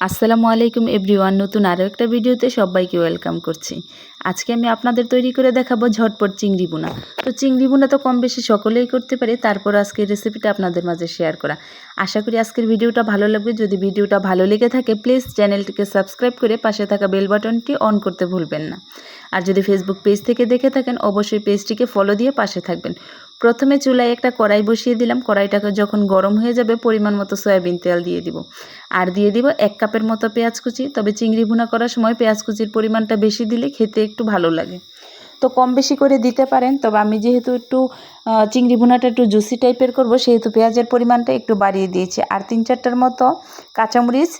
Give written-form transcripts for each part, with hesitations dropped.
আসসালামু আলাইকুম এভরিওয়ান, নতুন আরও একটা ভিডিওতে সবাইকে ওয়েলকাম করছি। আজকে আমি আপনাদের তৈরি করে দেখাবো ঝটপট চিংড়ি ভুনা। তো চিংড়ি ভুনা তো কম বেশি সকলেই করতে পারে, তারপর আজকের রেসিপিটা আপনাদের মাঝে শেয়ার করা। আশা করি আজকের ভিডিওটা ভালো লাগবে। যদি ভিডিওটা ভালো লেগে থাকে প্লিজ চ্যানেলটিকে সাবস্ক্রাইব করে পাশে থাকা বেল বাটনটি অন করতে ভুলবেন না। আর যদি ফেসবুক পেজ থেকে দেখে থাকেন অবশ্যই পেজটিকে ফলো দিয়ে পাশে থাকবেন। প্রথমে চুলায় একটা কড়াই বসিয়ে দিলাম। কড়াইটাকে যখন গরম হয়ে যাবে পরিমাণ মতো সয়াবিন তেল দিয়ে দিব। আর দিয়ে দিব 1 কাপের মতো পেঁয়াজ কুচি। তবে চিংড়ি ভুনা করার সময় পেঁয়াজ কুচির পরিমাণটা বেশি দিলে খেতে একটু ভালো লাগে, তো কম বেশি করে দিতে পারেন। তবে আমি যেহেতু একটু চিংড়ি ভুনাটা একটু জুসি টাইপের করব, সেহেতু পেঁয়াজের পরিমাণটা একটু বাড়িয়ে দিয়েছি। আর 3-4টার মতো কাঁচামরিচ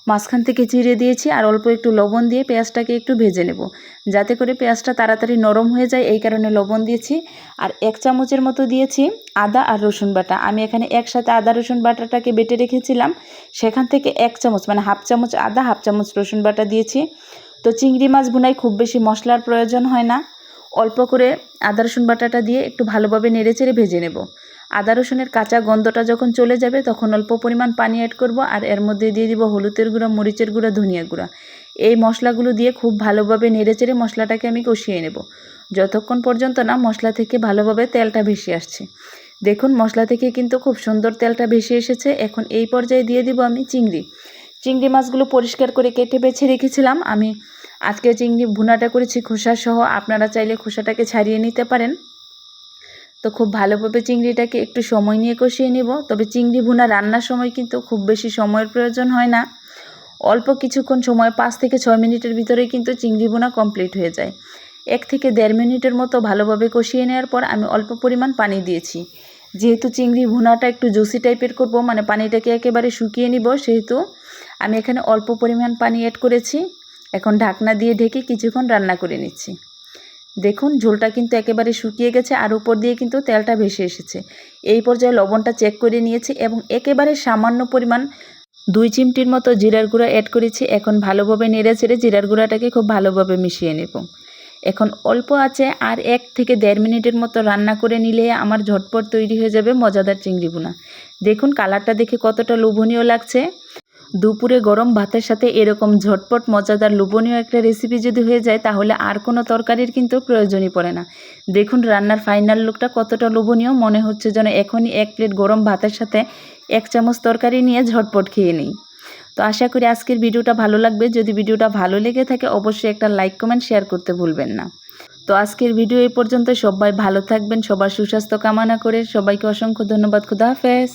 মাঝখান থেকে চিড়ে দিয়েছি। আর অল্প একটু লবণ দিয়ে পেঁয়াজটাকে একটু ভেজে নেব, যাতে করে পেঁয়াজটা তাড়াতাড়ি নরম হয়ে যায়, এই কারণে লবণ দিয়েছি। আর 1 চামচের মতো দিয়েছি আদা আর রসুন বাটা। আমি এখানে একসাথে আদা রসুন বাটাটাকে বেটে রেখেছিলাম, সেখান থেকে 1 চামচ মানে হাফ চামচ আদা হাফ চামচ রসুন বাটা দিয়েছি। তো চিংড়ি মাছ ভুনায় খুব বেশি মশলার প্রয়োজন হয় না, অল্প করে আদা রসুন বাটাটা দিয়ে একটু ভালোভাবে নেড়েচেড়ে ভেজে নেব। আদা রসুনের কাঁচা গন্ধটা যখন চলে যাবে তখন অল্প পরিমাণ পানি অ্যাড করব। আর এর মধ্যে দিয়ে দিব হলুদের গুঁড়া, মরিচের গুঁড়া, ধনিয়া গুঁড়া। এই মশলাগুলো দিয়ে খুব ভালোভাবে নেড়েচেড়ে মশলাটাকে আমি কষিয়ে নেব, যতক্ষণ পর্যন্ত না মশলা থেকে ভালোভাবে তেলটা ভেসে আসছে। দেখুন মশলা থেকে কিন্তু খুব সুন্দর তেলটা ভেসে এসেছে। এখন এই পর্যায়ে দিয়ে দিব আমি চিংড়ি মাছগুলো পরিষ্কার করে কেটে বেছে রেখেছিলাম। আমি আজকে চিংড়ি ভুনাটা করেছি খোসা সহ, আপনারা চাইলে খোসাটাকে ছাড়িয়ে নিতে পারেন। তো খুব ভালোভাবে চিংড়িটাকে একটু সময় নিয়ে কষিয়ে নেব। তবে চিংড়ি ভুনা রান্নার সময় কিন্তু খুব বেশি সময়ের প্রয়োজন হয় না, অল্প কিছুক্ষণ সময় 5 থেকে 6 মিনিটের ভিতরেই কিন্তু চিংড়ি ভুনা কমপ্লিট হয়ে যায়। 1 থেকে 1.5 মিনিটের মতো ভালোভাবে কষিয়ে নেওয়ার পর আমি অল্প পরিমাণ পানি দিয়েছি। যেহেতু চিংড়ি ভুনাটা একটু জুসি টাইপের করব, মানে পানিটাকে একেবারে শুকিয়ে নিব, সেহেতু আমি এখানে অল্প পরিমাণ পানি অ্যাড করেছি। এখন ঢাকনা দিয়ে ঢেকে কিছুক্ষণ রান্না করে নিচ্ছি। দেখুন ঝোলটা কিন্তু একেবারে শুকিয়ে গেছে আর উপর দিয়ে কিন্তু তেলটা ভেসে এসেছে। এই পর্যায়ে লবণটা চেক করে নিয়েছি এবং একেবারে সামান্য পরিমাণ 2 চিমটির মতো জিরার গুঁড়া অ্যাড করেছি। এখন ভালোভাবে নেড়েচেড়ে জিরার গুঁড়াটাকে খুব ভালোভাবে মিশিয়ে নেব। এখন অল্প আছে আর 1 থেকে 1.5 মিনিটের মতো রান্না করে নিলে আমার ঝটপট তৈরি হয়ে যাবে মজাদার চিংড়ি ভুনা। দেখুন কালারটা দেখে কতটা লোভনীয় লাগছে। দুপুরে গরম ভাতের সাথে এরকম ঝটপট মজাদার লোভনীয় একটা রেসিপি যদি হয়ে যায় তাহলে আর কোনো তরকারির কিন্তু প্রয়োজনই পড়ে না। দেখুন রান্নার ফাইনাল লুকটা কতটা লোভনীয়, মনে হচ্ছে যেন এখনই 1 প্লেট গরম ভাতের সাথে 1 চামচ তরকারি নিয়ে ঝটপট খেয়ে নিই। তো আশা করি আজকের ভিডিওটা ভালো লাগবে। যদি ভিডিওটা ভালো লেগে থাকে অবশ্যই একটা লাইক কমেন্ট শেয়ার করতে ভুলবেন না। তো আজকের ভিডিও এই পর্যন্ত। সবাই ভালো থাকবেন, সবার সুস্বাস্থ্য কামনা করে সবাইকে অসংখ্য ধন্যবাদ। খুদা হাফেজ।